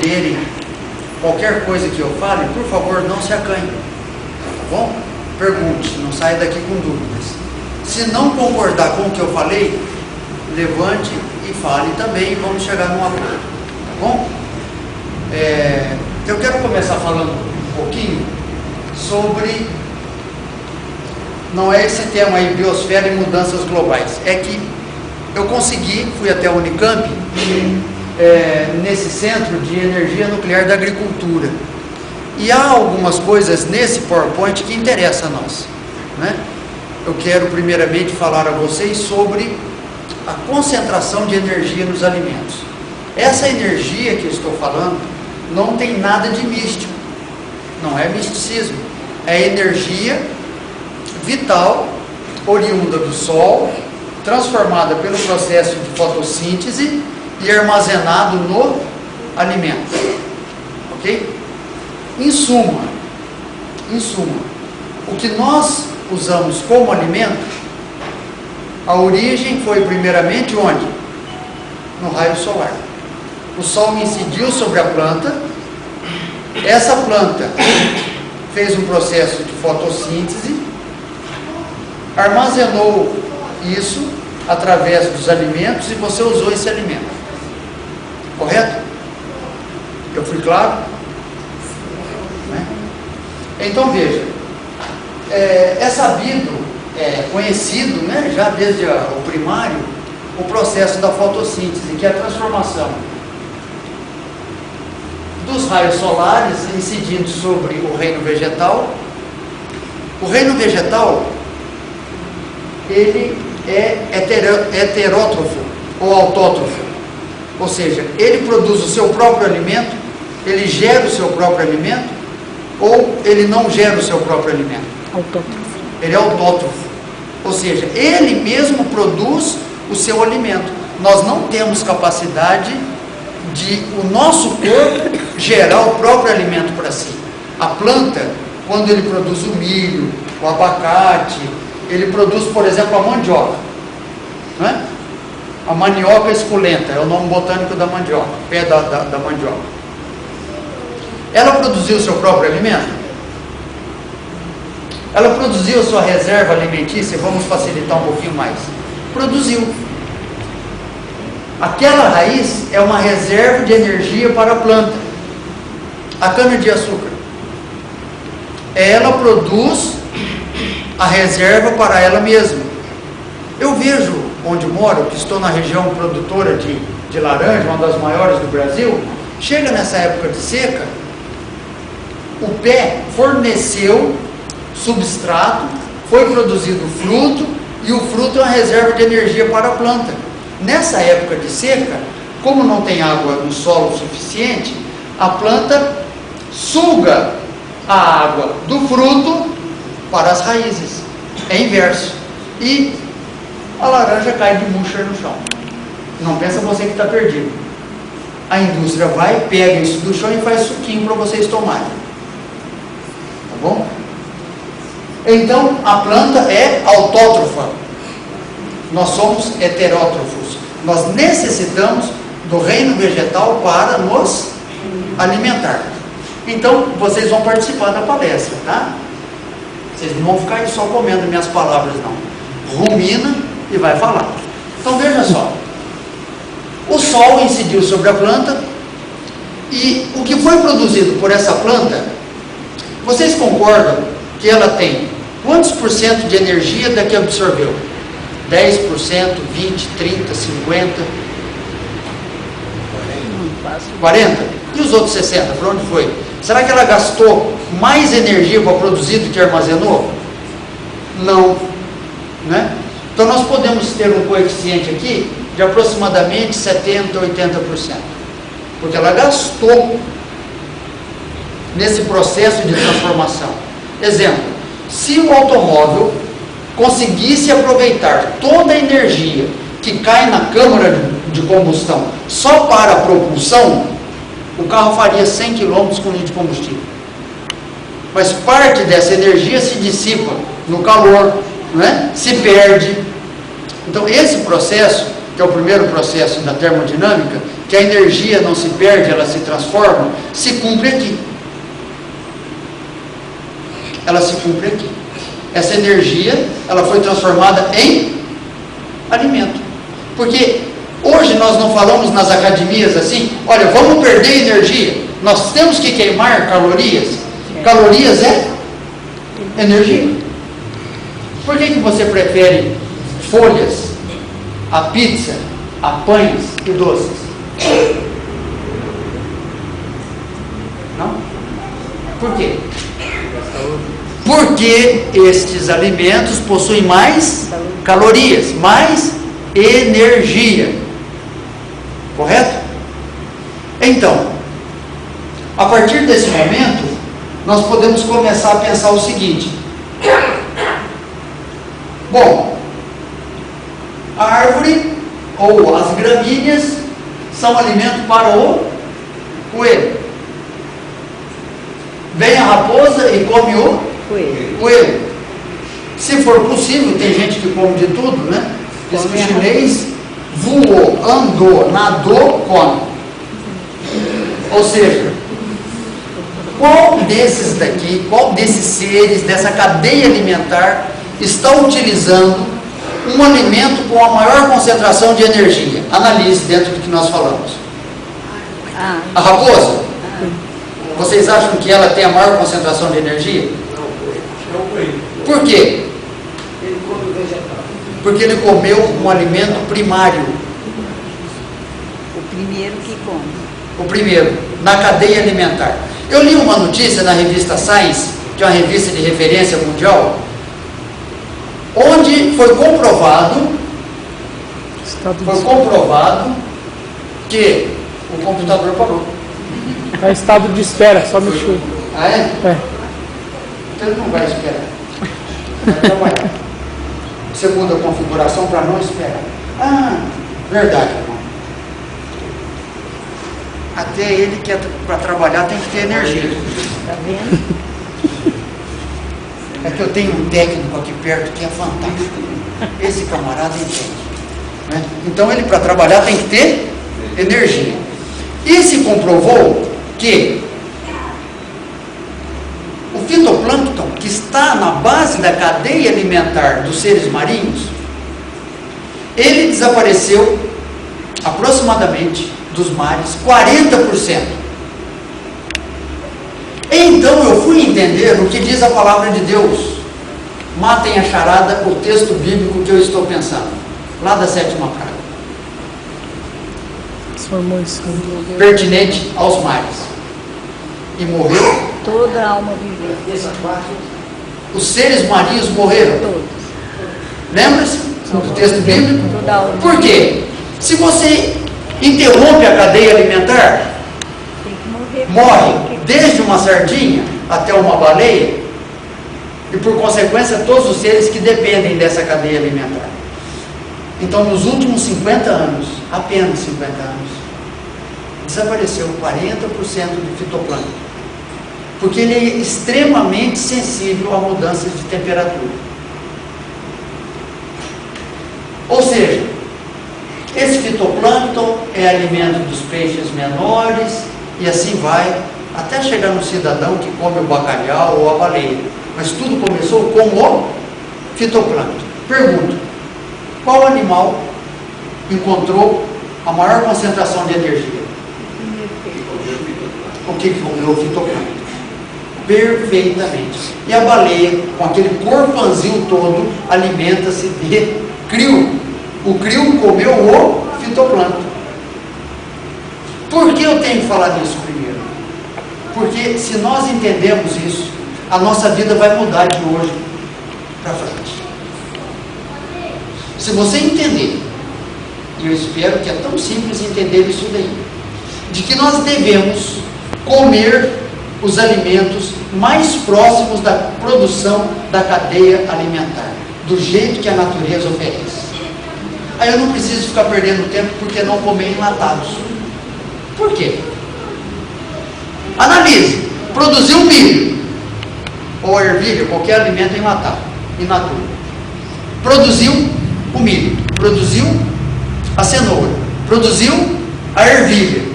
entenderem qualquer coisa que eu fale, por favor, não se acanhe, tá bom? Pergunte, não saia daqui com dúvidas. Se não concordar com o que eu falei, levante e fale também, e vamos chegar num acordo, tá bom? Eu quero começar falando um pouquinho sobre, não é esse tema aí, biosfera e mudanças globais, é que eu consegui, fui até a Unicamp, nesse Centro de Energia Nuclear da Agricultura, e há algumas coisas nesse PowerPoint que interessam a nós, né? Eu quero primeiramente falar a vocês sobre a concentração de energia nos alimentos. Essa energia que eu estou falando não tem nada de místico, não é misticismo, é energia vital, oriunda do Sol, transformada pelo processo de fotossíntese e armazenado no alimento, ok? Em suma, o que nós usamos como alimento, a origem foi primeiramente onde? No raio solar. O Sol incidiu sobre a planta, essa planta fez um processo de fotossíntese, armazenou isso através dos alimentos e você usou esse alimento. Correto? Eu fui claro? Né? Então veja, é sabido, conhecido, né, já desde o primário, o processo da fotossíntese, que é a transformação dos raios solares incidindo sobre o reino vegetal. O reino vegetal, ele é heterótrofo ou autótrofo, ou seja, ele produz o seu próprio alimento, ele gera o seu próprio alimento, ou ele não gera o seu próprio alimento. Autótrofo. Ele é autótrofo, ou seja, ele mesmo produz o seu alimento. Nós não temos capacidade de o nosso corpo gerar o próprio alimento para si. A planta, quando ele produz o milho, o abacate, ele produz, por exemplo, a mandioca, né? A manioca esculenta, é o nome botânico da mandioca, pé da mandioca. Ela produziu o seu próprio alimento? Ela produziu a sua reserva alimentícia, vamos facilitar um pouquinho mais. Produziu. Aquela raiz é uma reserva de energia para a planta. A cana-de-açúcar, ela produz a reserva para ela mesma. Eu vejo onde moro, que estou na região produtora de laranja, uma das maiores do Brasil, chega nessa época de seca, o pé forneceu substrato, foi produzido fruto, e o fruto é uma reserva de energia para a planta. Nessa época de seca, como não tem água no solo suficiente, a planta suga a água do fruto para as raízes. É inverso. E a laranja cai de murcha no chão. Não pensa você que está perdido. A indústria vai, pega isso do chão e faz suquinho para vocês tomarem. Tá bom? Então, a planta é autótrofa. Nós somos heterótrofos. Nós necessitamos do reino vegetal para nos alimentar. Então, vocês vão participar da palestra, tá? Vocês não vão ficar aí só comendo minhas palavras, não. Rumina e vai falar. Então, veja só. O Sol incidiu sobre a planta e o que foi produzido por essa planta, vocês concordam que ela tem quantos por cento de energia da que absorveu? 10%, 20%, 30%, 50%? 40%? E os outros 60%? Para onde foi? Será que ela gastou mais energia para produzir do que armazenou? Não. Né? Então nós podemos ter um coeficiente aqui de aproximadamente 70%, 80%. Porque ela gastou nesse processo de transformação. Exemplo, se o automóvel conseguisse aproveitar toda a energia que cai na câmara de combustão só para a propulsão, o carro faria 100 km com litro de combustível. Mas parte dessa energia se dissipa no calor, né? Se perde. Então esse processo, que é o primeiro processo da termodinâmica, que a energia não se perde, ela se transforma, se cumpre aqui. Ela se cumpre aqui. Essa energia, ela foi transformada em alimento. Porque hoje nós não falamos nas academias assim, olha, vamos perder energia, nós temos que queimar calorias. Calorias é energia. Por que você prefere folhas a pizza, a pães e doces? Não? Por quê? Porque estes alimentos possuem mais calorias, mais energia. Correto? Então, a partir desse momento, nós podemos começar a pensar o seguinte: bom, a árvore ou as gramíneas são alimento para o coelho. Vem a raposa e come o coelho. Se for possível, tem gente que come de tudo, né? Diz que o chinês voou, andou, nadou, come. Ou seja, qual desses daqui, qual desses seres, dessa cadeia alimentar, está utilizando um alimento com a maior concentração de energia? Analise dentro do que nós falamos. A raposa? Vocês acham que ela tem a maior concentração de energia? Por quê? Porque ele comeu um alimento primário. O primeiro que come. O primeiro, na cadeia alimentar. Eu li uma notícia na revista Science, que é uma revista de referência mundial, onde foi comprovado que o computador parou. É estado de espera, só mexer. Ah, é? É. Então ele não vai esperar. Vai trabalhar. Você muda a configuração para não esperar. Ah, verdade, irmão. Até ele que para trabalhar tem que ter energia. Tá vendo? É que eu tenho um técnico aqui perto que é fantástico. Esse camarada entende. Né? Então ele para trabalhar tem que ter energia. E se comprovou que o fitoplâncton, que está na base da cadeia alimentar dos seres marinhos, ele desapareceu aproximadamente dos mares 40%. Então eu fui entender o que diz a palavra de Deus. Matem a charada, o texto bíblico que eu estou pensando, lá da 7ª praga, pertinente aos mares. E morreu toda a alma vivente. Os seres marinhos morreram. Todos. Lembra-se do texto bíblico? Toda a alma. Por quê? Se você interrompe a cadeia alimentar, Tem que morrer. morre desde uma sardinha até uma baleia, e por consequência todos os seres que dependem dessa cadeia alimentar. Então nos últimos 50 anos, apenas 50 anos, desapareceu 40% do fitoplâncton, porque ele é extremamente sensível a mudanças de temperatura. Ou seja, esse fitoplâncton é alimento dos peixes menores e assim vai, até chegar no cidadão que come o bacalhau ou a baleia. Mas tudo começou com o fitoplâncton. Pergunto, qual animal encontrou a maior concentração de energia? O que comeu o fitoplâncton? Perfeitamente. E a baleia, com aquele corpanzil todo, alimenta-se de krill. O krill comeu o fitoplâncton. Por que eu tenho que falar disso primeiro? Porque se nós entendemos isso, a nossa vida vai mudar de hoje para frente. Se você entender, e eu espero que é tão simples entender isso daí, de que nós devemos comer os alimentos mais próximos da produção da cadeia alimentar, do jeito que a natureza oferece. Aí eu não preciso ficar perdendo tempo porque não comer enlatados. Por quê? Analise. Produziu milho ou ervilha, qualquer alimento enlatado, in natura. Produziu o milho, produziu a cenoura, produziu A ervilha.